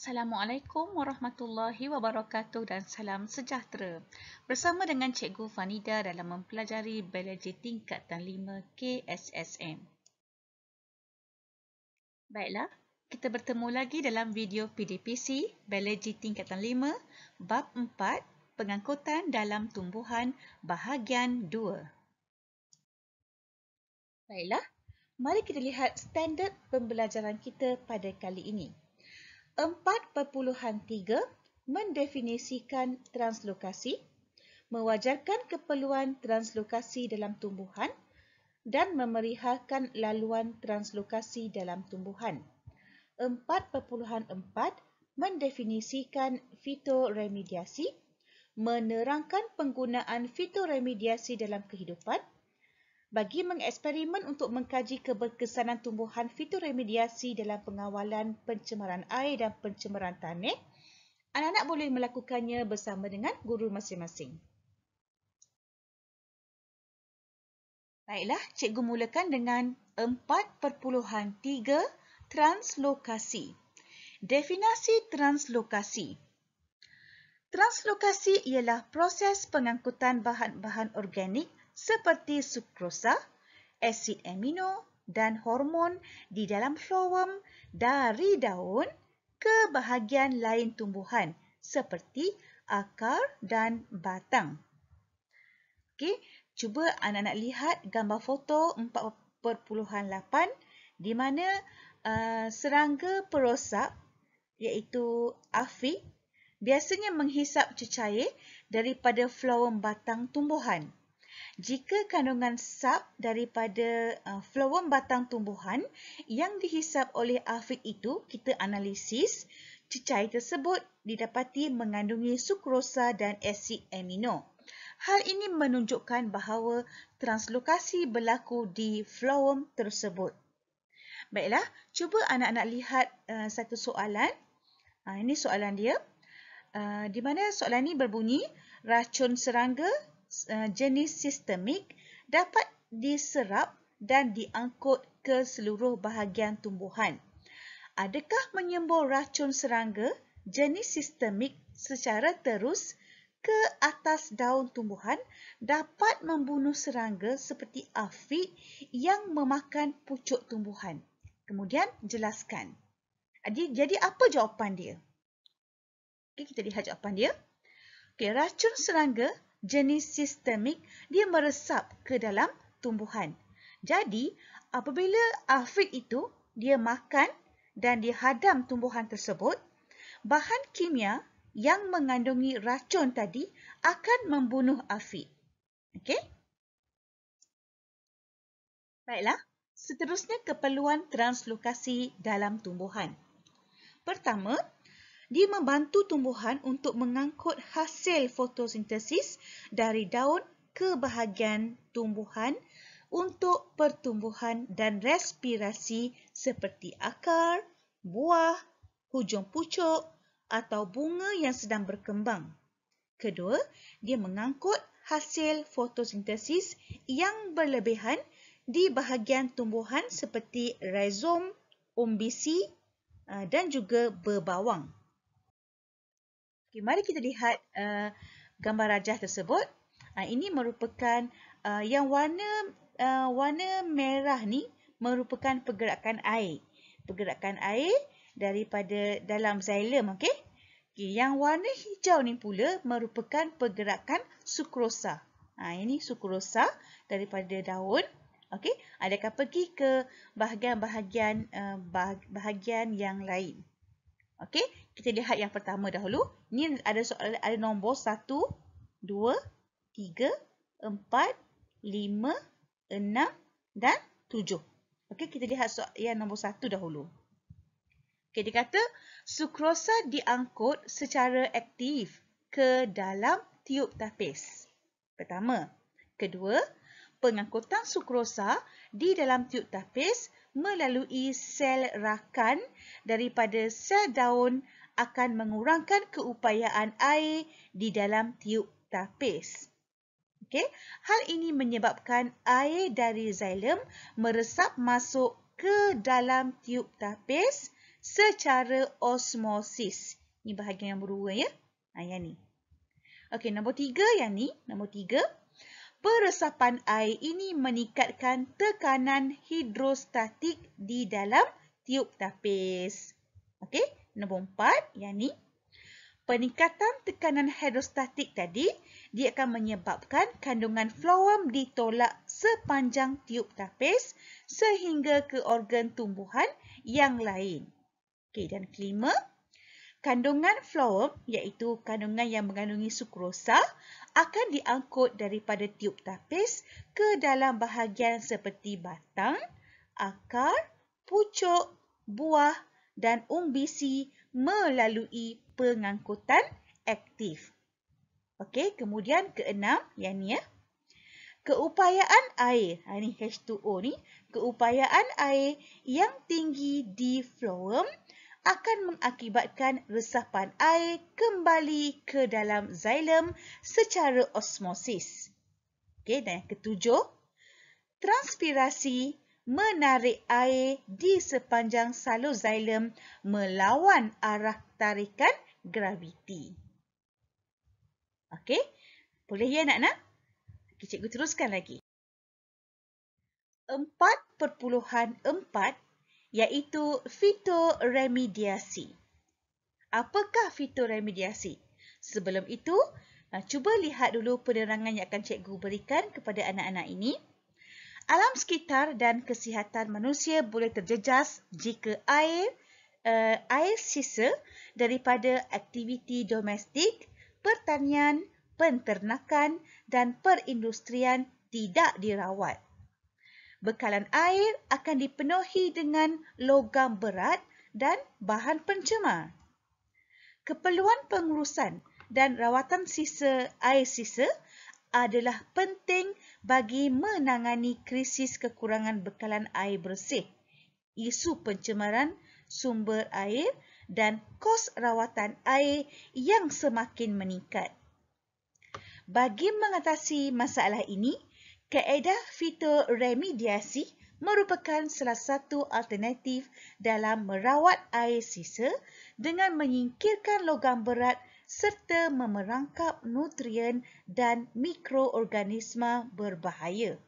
Assalamualaikum warahmatullahi wabarakatuh dan salam sejahtera. Bersama dengan Cikgu Fanida dalam mempelajari Biologi Tingkatan 5 KSSM. Baiklah, kita bertemu lagi dalam video PDPC Biologi Tingkatan 5 Bab 4 Pengangkutan dalam Tumbuhan Bahagian 2. Baiklah, mari kita lihat standard pembelajaran kita pada kali ini. 4.3 mendefinisikan translokasi, mewajarkan keperluan translokasi dalam tumbuhan dan memerihalkan laluan translokasi dalam tumbuhan. 4.4 mendefinisikan fitoremediasi, menerangkan penggunaan fitoremediasi dalam kehidupan. Bagi mengeksperimen untuk mengkaji keberkesanan tumbuhan fitoremediasi dalam pengawalan pencemaran air dan pencemaran tanah, anak-anak boleh melakukannya bersama dengan guru masing-masing. Baiklah, cikgu mulakan dengan 4.3 translokasi. Definisi translokasi. Translokasi ialah proses pengangkutan bahan-bahan organik seperti sukrosa, asid amino dan hormon di dalam floem dari daun ke bahagian lain tumbuhan seperti akar dan batang. Okey, cuba anak-anak lihat gambar foto 4.8 di mana serangga perosak iaitu aphid biasanya menghisap cecair daripada floem batang tumbuhan. Jika kandungan sap daripada floem batang tumbuhan yang dihisap oleh aphid itu kita analisis, cecair tersebut didapati mengandungi sukrosa dan asid amino. Hal ini menunjukkan bahawa translokasi berlaku di floem tersebut. Baiklah, cuba anak-anak lihat satu soalan. Ini soalan dia. Di mana soalan ini berbunyi, racun serangga jenis sistemik dapat diserap dan diangkut ke seluruh bahagian tumbuhan. Adakah menyembur racun serangga jenis sistemik secara terus ke atas daun tumbuhan dapat membunuh serangga seperti aphid yang memakan pucuk tumbuhan? Kemudian jelaskan. Jadi apa jawapan dia? Okay, kita lihat jawapan dia. Okay, racun serangga jenis sistemik dia meresap ke dalam tumbuhan. Jadi, apabila aphid itu dia makan dan dia hadam tumbuhan tersebut, bahan kimia yang mengandungi racun tadi akan membunuh aphid. Okey? Baiklah, seterusnya keperluan translokasi dalam tumbuhan. Pertama, dia membantu tumbuhan untuk mengangkut hasil fotosintesis dari daun ke bahagian tumbuhan untuk pertumbuhan dan respirasi seperti akar, buah, hujung pucuk atau bunga yang sedang berkembang. Kedua, dia mengangkut hasil fotosintesis yang berlebihan di bahagian tumbuhan seperti rhizom, umbisi dan juga berbawang. Okay, mari kita lihat gambar rajah tersebut. Ini merupakan yang warna merah ni merupakan pergerakan air. Pergerakan air daripada dalam xylem, okey? Okay, yang warna hijau ni pula merupakan pergerakan sukrosa. Ini sukrosa daripada daun. Okey, adakah pergi ke bahagian-bahagian yang lain. Okey, kita lihat yang pertama dahulu. Ini ada nombor 1, 2, 3, 4, 5, 6 dan 7. Okey, kita lihat yang nombor 1 dahulu. Okey, dia kata sukrosa diangkut secara aktif ke dalam tiub tapis. Pertama. Kedua, pengangkutan sukrosa di dalam tiub tapis melalui sel rakan daripada sel daun akan mengurangkan keupayaan air di dalam tiub tapis. Okay. Hal ini menyebabkan air dari xylem meresap masuk ke dalam tiub tapis secara osmosis. Ini bahagian yang berdua ya. Yang ni. Okey, nombor 3 yang ni. Nombor 3. Peresapan air ini meningkatkan tekanan hidrostatik di dalam tiub tapis. Okey, nombor 4 yang ni. Peningkatan tekanan hidrostatik tadi, dia akan menyebabkan kandungan floem ditolak sepanjang tiub tapis sehingga ke organ tumbuhan yang lain. Okey, dan kelima, kandungan floem iaitu kandungan yang mengandungi sukrosa akan diangkut daripada tiub tapis ke dalam bahagian seperti batang, akar, pucuk, buah dan umbisi melalui pengangkutan aktif. Okey, kemudian keenam yang ni ya. Keupayaan air, ini H2O ni, keupayaan air yang tinggi di floem akan mengakibatkan resapan air kembali ke dalam xilem secara osmosis. Okey, dan yang ketujuh, transpirasi menarik air di sepanjang salur xilem melawan arah tarikan graviti. Okey, boleh ya nak-nak? Okay, cikgu teruskan lagi. 4.4 iaitu fitoremediasi. Apakah fitoremediasi? Sebelum itu, cuba lihat dulu penerangan yang akan cikgu berikan kepada anak-anak ini. Alam sekitar dan kesihatan manusia boleh terjejas jika air sisa daripada aktiviti domestik, pertanian, penternakan dan perindustrian tidak dirawat. Bekalan air akan dipenuhi dengan logam berat dan bahan pencemar. Keperluan pengurusan dan rawatan air sisa adalah penting bagi menangani krisis kekurangan bekalan air bersih, isu pencemaran sumber air dan kos rawatan air yang semakin meningkat. Bagi mengatasi masalah ini, kaedah fitoremediasi merupakan salah satu alternatif dalam merawat air sisa dengan menyingkirkan logam berat serta memerangkap nutrien dan mikroorganisma berbahaya.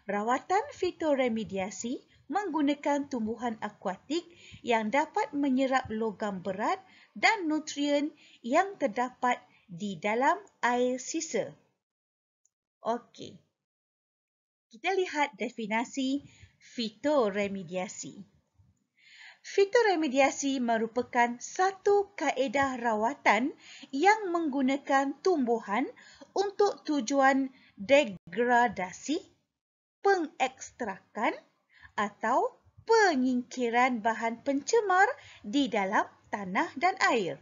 Rawatan fitoremediasi menggunakan tumbuhan akuatik yang dapat menyerap logam berat dan nutrien yang terdapat di dalam air sisa. Okey. Kita lihat definisi fitoremediasi. Fitoremediasi merupakan satu kaedah rawatan yang menggunakan tumbuhan untuk tujuan degradasi, pengekstrakan atau penyingkiran bahan pencemar di dalam tanah dan air.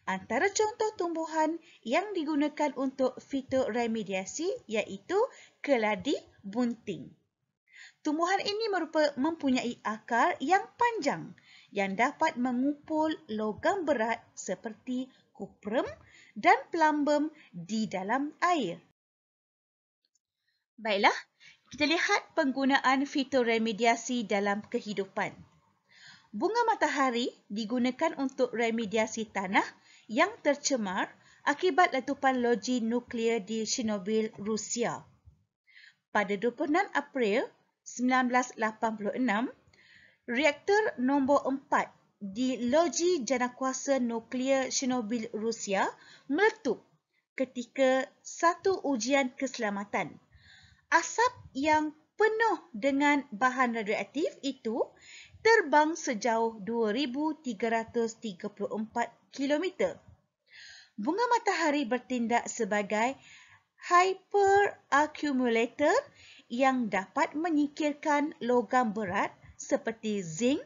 Antara contoh tumbuhan yang digunakan untuk fitoremediasi iaitu keladi bunting. Tumbuhan ini mempunyai akar yang panjang yang dapat mengumpul logam berat seperti kuprum dan plumbum di dalam air. Baiklah, kita lihat penggunaan fitoremediasi dalam kehidupan. Bunga matahari digunakan untuk remediasi tanah yang tercemar akibat letupan loji nuklear di Chernobyl, Rusia. Pada 26 April 1986, reaktor nombor 4 di loji janakuasa nuklear Chernobyl, Rusia meletup ketika satu ujian keselamatan. Asap yang penuh dengan bahan radioaktif itu terbang sejauh 2,334 km. Bunga matahari bertindak sebagai hyperaccumulator yang dapat menyingkirkan logam berat seperti zinc,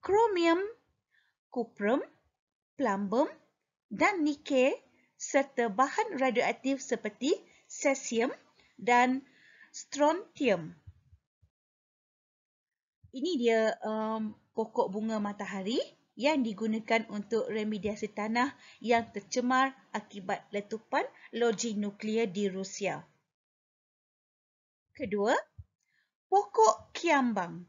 kromium, kuprum, plumbum dan nikel serta bahan radioaktif seperti cesium dan strontium. Ini dia pokok bunga matahari yang digunakan untuk remediasi tanah yang tercemar akibat letupan loji nuklear di Rusia. Kedua, pokok kiambang.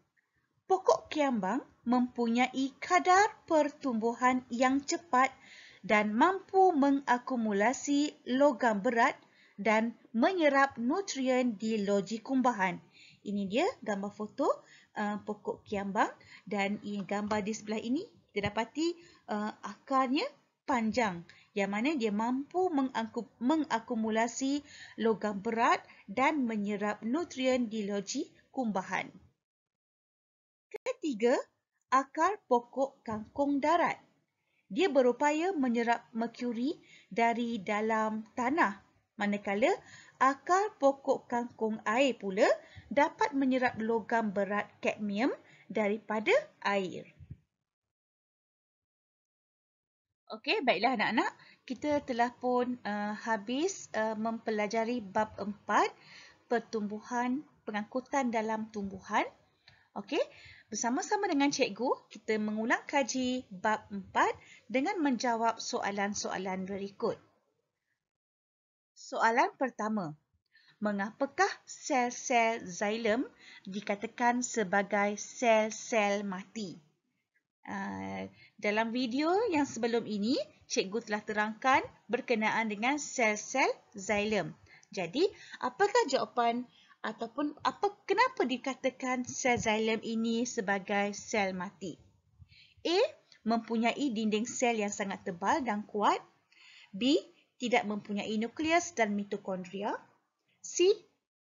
Pokok kiambang mempunyai kadar pertumbuhan yang cepat dan mampu mengakumulasi logam berat dan menyerap nutrien di loji kumbahan. Ini dia gambar foto pokok kiambang dan ini gambar di sebelah ini kita dapati akarnya panjang yang mana dia mampu mengakumulasi logam berat dan menyerap nutrien di loji kumbahan. Ketiga, akar pokok kangkung darat. Dia berupaya menyerap merkuri dari dalam tanah, manakala akar pokok kangkung air pula dapat menyerap logam berat kadmium daripada air. Okey, baiklah anak-anak, kita telah pun habis mempelajari bab 4, pertumbuhan, pengangkutan dalam tumbuhan. Okey, bersama-sama dengan cikgu, kita mengulang kaji bab 4 dengan menjawab soalan-soalan berikut. Soalan pertama, mengapakah sel-sel xilem dikatakan sebagai sel-sel mati? Dalam video yang sebelum ini, cikgu telah terangkan berkenaan dengan sel-sel xilem. Jadi, apakah jawapan ataupun kenapa dikatakan sel xilem ini sebagai sel mati? A. Mempunyai dinding sel yang sangat tebal dan kuat. B. Tidak mempunyai nukleus dan mitokondria. C.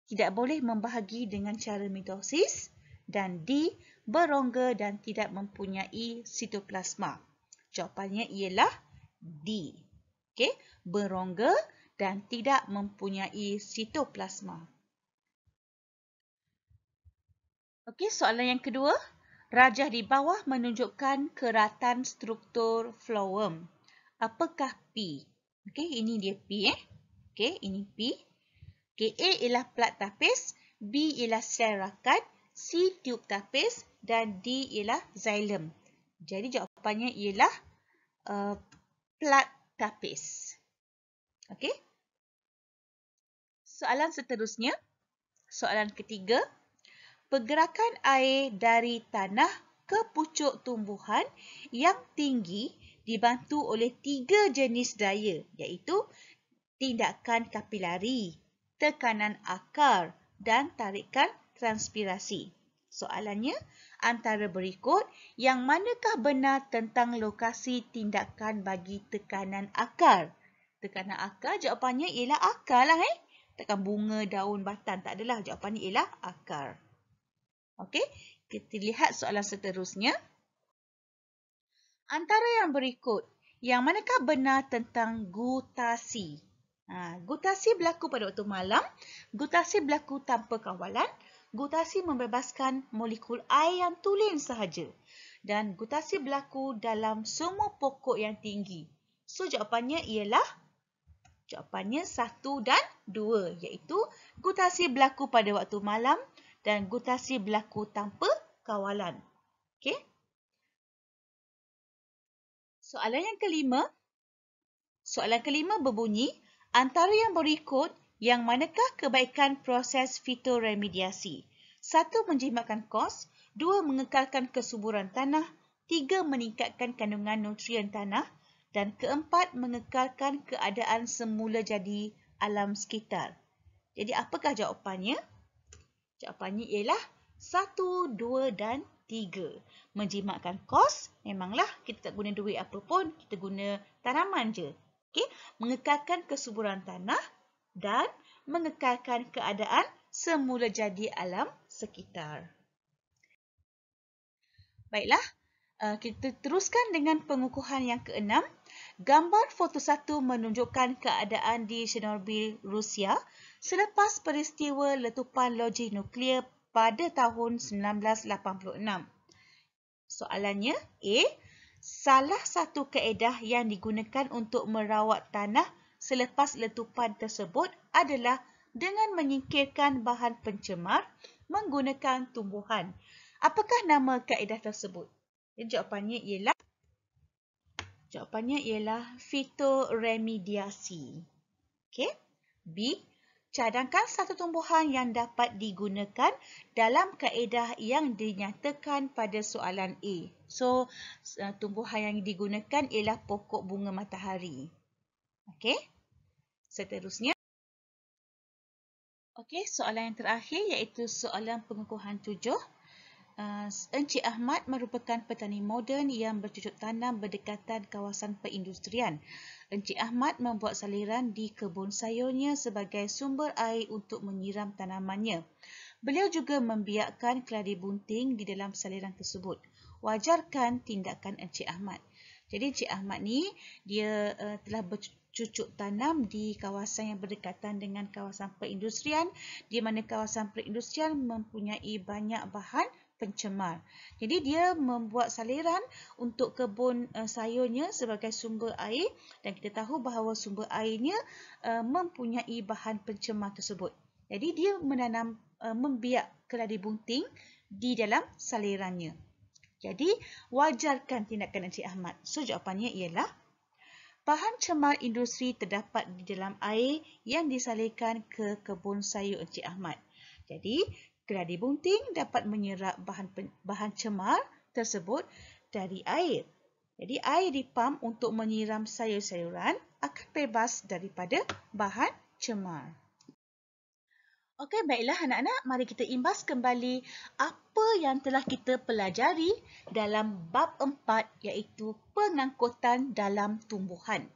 Tidak boleh membahagi dengan cara mitosis. Dan D. Berongga dan tidak mempunyai sitoplasma. Jawapannya ialah D. Okey, berongga dan tidak mempunyai sitoplasma. Okey, soalan yang kedua. Rajah di bawah menunjukkan keratan struktur flowem. Apakah P? Okey, ini dia P. Okey, ini P. Okey, A ialah plat tapis, B ialah sel rakan, C tube tapis dan D ialah xilem. Jadi jawapannya ialah plat tapis. Okey. Soalan seterusnya, soalan ketiga. Pergerakan air dari tanah ke pucuk tumbuhan yang tinggi dibantu oleh 3 jenis daya, iaitu tindakan kapilari, tekanan akar dan tarikan transpirasi. Soalannya, antara berikut, yang manakah benar tentang lokasi tindakan bagi tekanan akar? Tekanan akar, jawapannya ialah akar lah. Takkan bunga, daun, batang, tak adalah. Jawapannya ialah akar. Okey, kita lihat soalan seterusnya. Antara yang berikut, yang manakah benar tentang gutasi? Gutasi berlaku pada waktu malam, gutasi berlaku tanpa kawalan, gutasi membebaskan molekul air yang tulen sahaja dan gutasi berlaku dalam semua pokok yang tinggi. So, jawapannya ialah 1 dan 2, iaitu gutasi berlaku pada waktu malam dan gutasi berlaku tanpa kawalan. Okey. Soalan yang kelima. Soalan kelima berbunyi, antara yang berikut, yang manakah kebaikan proses fitoremediasi? 1. Menjimatkan kos. 2. Mengekalkan kesuburan tanah. 3. Meningkatkan kandungan nutrien tanah. Dan keempat, mengekalkan keadaan semula jadi alam sekitar. Jadi, apakah jawapannya? Jawapannya ialah 1, 2 dan 3. Menjimatkan kos, memanglah kita tak guna duit apa pun, kita guna tanaman je. Okey, mengekalkan kesuburan tanah dan mengekalkan keadaan semula jadi alam sekitar. Baiklah, kita teruskan dengan pengukuhan yang keenam. Gambar foto 1 menunjukkan keadaan di Chernobyl, Rusia selepas peristiwa letupan loji nuklear pada tahun 1986. Soalannya, A. Salah satu kaedah yang digunakan untuk merawat tanah selepas letupan tersebut adalah dengan menyingkirkan bahan pencemar menggunakan tumbuhan. Apakah nama kaedah tersebut? Jawapannya ialah fitoremediasi. Okey. B. Cadangkan satu tumbuhan yang dapat digunakan dalam kaedah yang dinyatakan pada soalan A. So, tumbuhan yang digunakan ialah pokok bunga matahari. Okey. Seterusnya. Okey, soalan yang terakhir iaitu soalan pengukuhan 7. Encik Ahmad merupakan petani moden yang bercucuk tanam berdekatan kawasan perindustrian. Encik Ahmad membuat saliran di kebun sayurnya sebagai sumber air untuk menyiram tanamannya. Beliau juga membiakkan keladi bunting di dalam saliran tersebut. Wajarkan tindakan Encik Ahmad. Jadi Encik Ahmad ni dia telah bercucuk tanam di kawasan yang berdekatan dengan kawasan perindustrian, di mana kawasan perindustrian mempunyai banyak bahan pencemar. Jadi dia membuat saliran untuk kebun sayurnya sebagai sumber air dan kita tahu bahawa sumber airnya mempunyai bahan pencemar tersebut. Jadi dia menanam membiak keladi bunting di dalam salirannya. Jadi wajarkan tindakan Encik Ahmad. So jawapannya ialah bahan cemar industri terdapat di dalam air yang disalurkan ke kebun sayur Encik Ahmad. Jadi keladi bunting dapat menyerap bahan cemar tersebut dari air. Jadi air dipam untuk menyiram sayur-sayuran akan bebas daripada bahan cemar. Okey, baiklah anak-anak, mari kita imbas kembali apa yang telah kita pelajari dalam bab 4 iaitu pengangkutan dalam tumbuhan.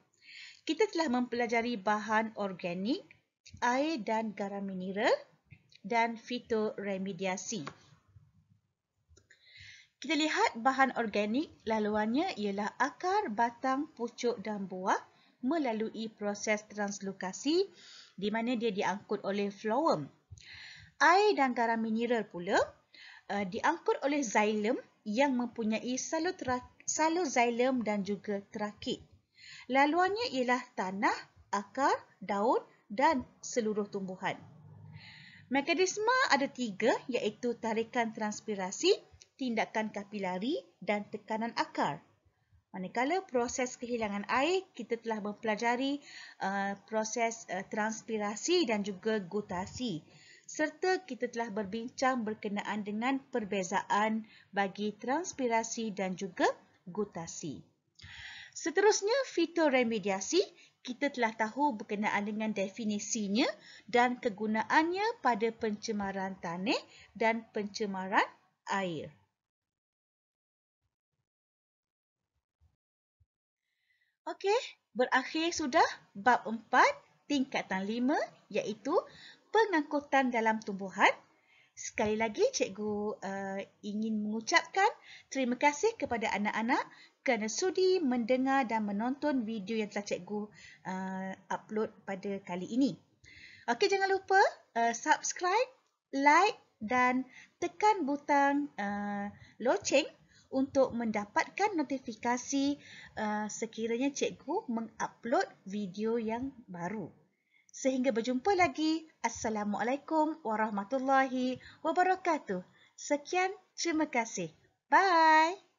Kita telah mempelajari bahan organik, air dan garam mineral dan fitoremediasi. Kita lihat bahan organik laluannya ialah akar, batang, pucuk dan buah melalui proses translokasi di mana dia diangkut oleh phloem. Air dan garam mineral pula diangkut oleh xilem yang mempunyai saloxilem dan juga trakit. Laluannya ialah tanah, akar, daun dan seluruh tumbuhan. Mekanisme ada 3 iaitu tarikan transpirasi, tindakan kapilari dan tekanan akar. Manakala proses kehilangan air, kita telah mempelajari proses transpirasi dan juga gutasi. Serta kita telah berbincang berkenaan dengan perbezaan bagi transpirasi dan juga gutasi. Seterusnya, fitoremediasi. Kita telah tahu berkenaan dengan definisinya dan kegunaannya pada pencemaran tanah dan pencemaran air. Okey, berakhir sudah bab 4 tingkatan 5 iaitu pengangkutan dalam tumbuhan. Sekali lagi cikgu ingin mengucapkan terima kasih kepada anak-anak kerana sudi mendengar dan menonton video yang telah cikgu upload pada kali ini. Okey, jangan lupa subscribe, like dan tekan butang loceng untuk mendapatkan notifikasi sekiranya cikgu mengupload video yang baru. Sehingga berjumpa lagi. Assalamualaikum warahmatullahi wabarakatuh. Sekian, terima kasih. Bye.